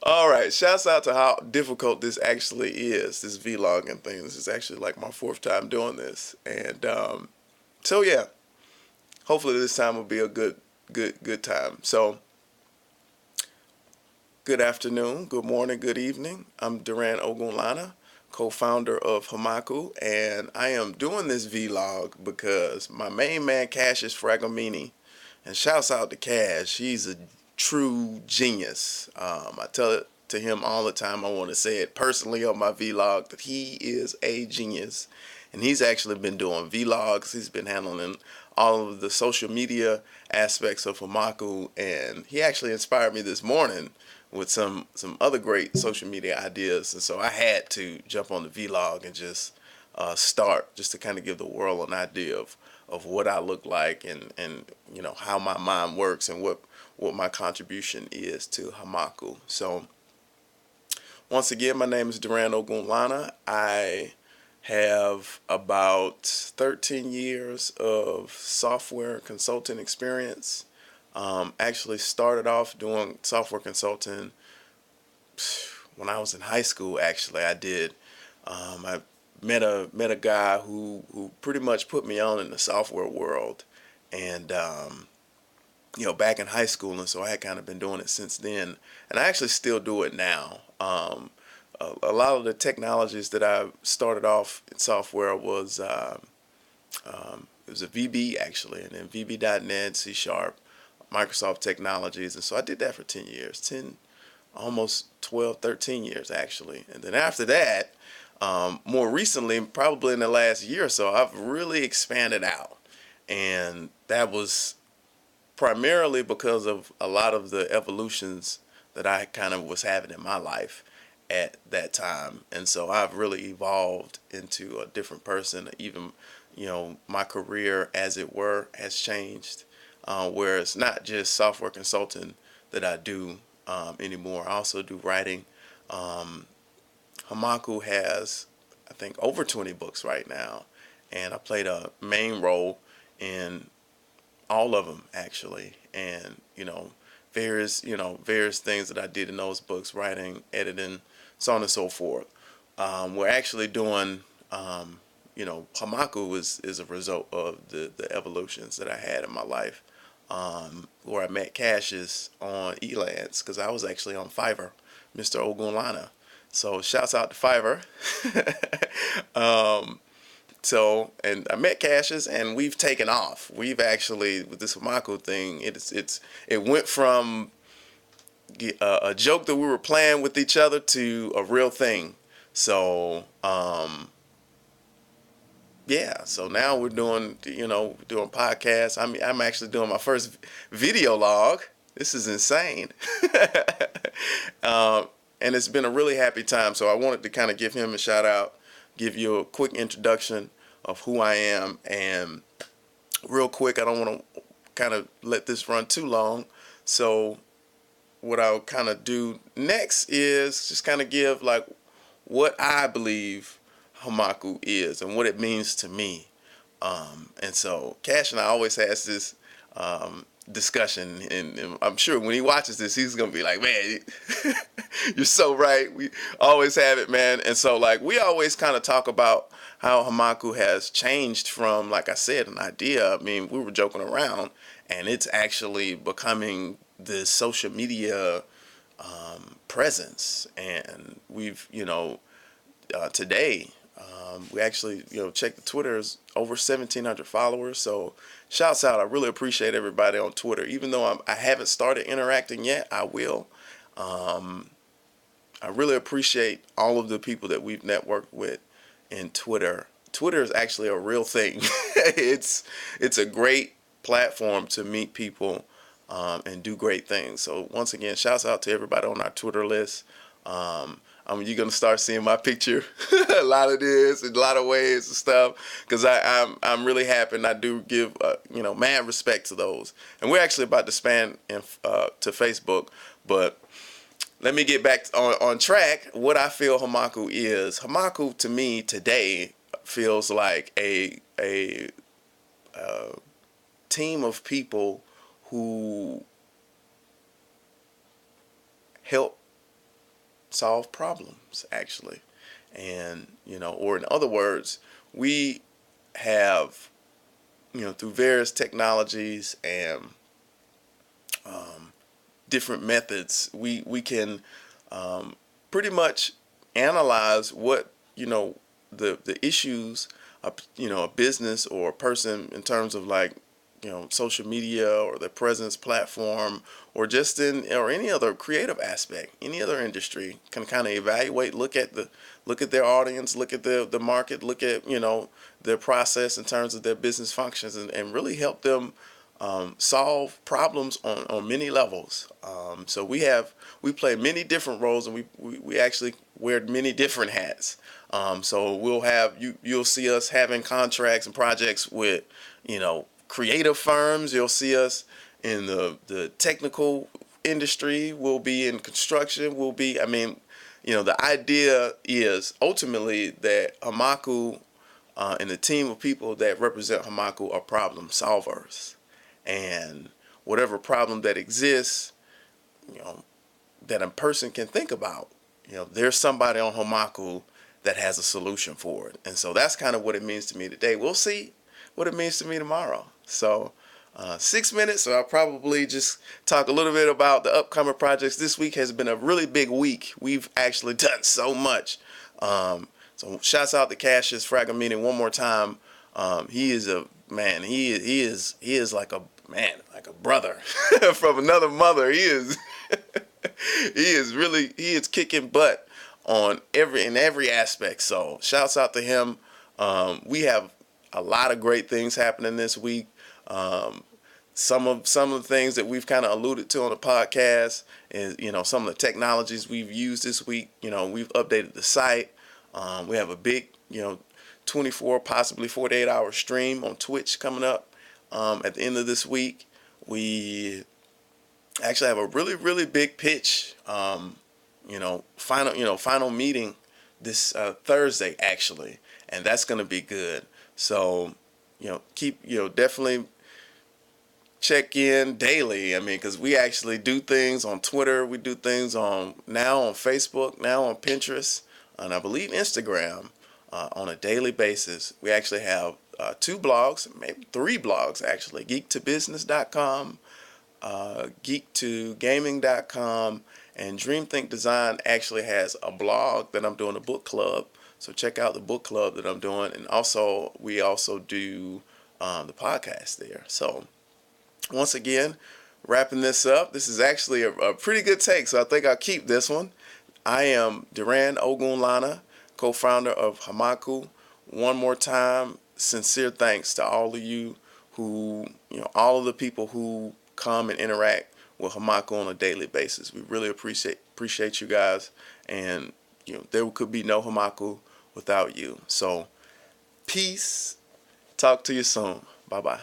All right, shouts out to how difficult this actually is, this vlogging thing. This is actually like my fourth time doing this. And so yeah, hopefully this time will be a good time. So good afternoon, good morning, good evening. I'm Diran Ogunlana, co-founder of Hommaku, and I am doing this vlog because my main man Cassius Fragamini, and shouts out to Cash. He's a true genius. I tell it to him all the time. I want to say it personally on my vlog that he is a genius, and he's actually been doing vlogs. He's been handling all of the social media aspects of Hommaku, and he actually inspired me this morning with some other great social media ideas. And so I had to jump on the vlog and just start, just to kind of give the world an idea of what I look like, and you know how my mind works, and what my contribution is to Hommaku. So once again, my name is Diran Ogunlana. I have about 13 years of software consulting experience. Actually started off doing software consulting when I was in high school. Actually, I did. I met a guy who pretty much put me on in the software world, and back in high school, and so I had kind of been doing it since then, and I actually still do it now. A lot of the technologies that I started off in software was it was a VB actually, and then VB.NET, C Sharp, Microsoft technologies, and so I did that for 10 years, 10, almost 12, 13 years actually, and then after that, more recently, probably in the last year or so, I've really expanded out, and that was primarily because of a lot of the evolutions that I kind of was having in my life at that time. And so I've really evolved into a different person. Even, my career, as it were, has changed, where it's not just software consulting that I do anymore. I also do writing. Hommaku has, I think, over 20 books right now, and I played a main role in all of them actually, and various things that I did in those books, writing, editing, so on and so forth. We're actually doing, Hamaku is a result of the evolutions that I had in my life, where I met Cassius on Elance, because I was actually on Fiverr, Mr. Ogunlana. So shouts out to Fiverr. um, and I met Cassius, and we've taken off. We've actually, with this Hamako thing, it went from a joke that we were playing with each other to a real thing. So yeah, so now we're doing podcasts. I'm actually doing my first video log. This is insane. um, and it's been a really happy time. So I wanted to kind of give him a shout out, give you a quick introduction of who I am, and real quick, I don't want to kind of let this run too long. So what I'll kind of do next is just kind of give like what I believe Hamaku is and what it means to me. And so Cash and I always has this discussion, and I'm sure when he watches this, he's gonna be like, "Man, you're so right." We always have it, man. And so like we always kind of talk about how Hamaku has changed from, like I said, an idea. I mean, we were joking around, and it's actually becoming this social media presence. And we've, today, we actually, check the Twitter's over 1,700 followers. So shouts out. I really appreciate everybody on Twitter. Even though I haven't started interacting yet, I will. I really appreciate all of the people that we've networked with in Twitter. Twitter is actually a real thing. it's a great platform to meet people and do great things. So once again, shouts out to everybody on our Twitter list. You're gonna start seeing my picture a lot of this, in a lot of ways and stuff, because I'm really happy, and I do give mad respect to those. And we're actually about to span to Facebook, but let me get back on track. What I feel Hamaku is. Hamaku to me today feels like a team of people who help solve problems actually. And, or in other words, we have, through various technologies and different methods, we can pretty much analyze what, the issues, a business or a person in terms of like, social media or their presence platform, or just or any other creative aspect, any other industry can kind of evaluate, look at their audience, look at the market, look at, their process in terms of their business functions, and really help them solve problems on many levels. So we play many different roles, and we actually wear many different hats. So we'll have you'll see us having contracts and projects with, creative firms. You'll see us in the technical industry. We'll be in construction. The idea is ultimately that Hommaku and the team of people that represent Hommaku are problem solvers. And whatever problem that exists, that a person can think about, there's somebody on Hommaku that has a solution for it. And so that's kind of what it means to me today. We'll see what it means to me tomorrow. So 6 minutes, so I'll probably just talk a little bit about the upcoming projects. This week has been a really big week. We've actually done so much. So shouts out to Cassius Fragamini one more time. He is a man. He is like a man, like a brother from another mother. He is he is kicking butt on every aspect. So shouts out to him. We have a lot of great things happening this week. Some of the things that we've kind of alluded to on the podcast is, some of the technologies we've used this week. We've updated the site. We have a big, 24, possibly 48-hour stream on Twitch coming up at the end of this week. We actually have a really, really big pitch, final meeting this Thursday actually, and that's going to be good. So, definitely check in daily. Because we actually do things on Twitter. We do things now on Facebook, now on Pinterest, and I believe Instagram on a daily basis. We actually have 2 blogs, maybe 3 blogs actually. geek2business.com, geek2gaming.com, and DreamThink Design actually has a blog that I'm doing, a book club. So check out the book club that I'm doing, and we also do the podcast there. So once again, wrapping this up. This is actually a pretty good take, so I think I'll keep this one. I am Diran Hommaku, co-founder of Hommaku. One more time, sincere thanks to all of you who, all of the people who come and interact with Hommaku on a daily basis. We really appreciate you guys, and there could be no Hommaku without you. So peace. Talk to you soon. Bye-bye.